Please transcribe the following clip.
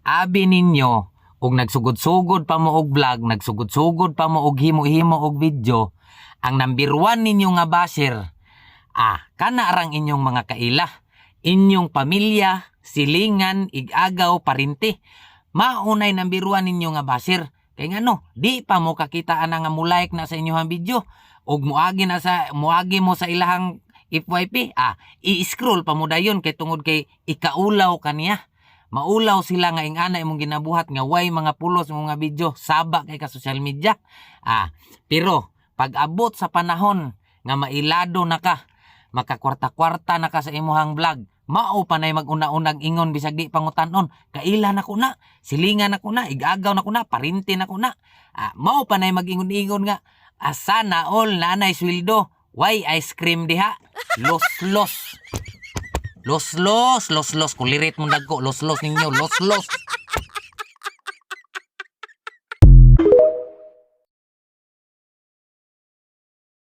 abi ninyo og nagsugod-sugod pa mo og vlog, nagsugod-sugod pa mo og himo-himo og video, ang number 1 ninyo nga basher, kana arang inyong mga kaila, inyong pamilya, silingan, igagaw, parinti. Maunay number 1 ninyo nga basher. Kay ngano, di pa mo kakitaan nga mulike na sa inyong video og muagi mo sa ilahang FYP. I-scroll pa mo dayon kay tungod kay ikaulaw kaniya. Maulaw sila nga ingana imong ginabuhat nga way mga pulos mga video saba kay ka social media. Pero pag abot sa panahon nga mailado na ka, makakwarta-kwarta na ka sa imuhang vlog, mao panay mag-una-unang ingon bisag di pangutanon, kaila na ko na, silingan na ko na, igagaw na ko na, parinti na ko na. Mao panay mag-ingon-ingon nga, sana all nanay sweldo, why ice cream diha? Los, kulirit mong dagko, los ninyo, los.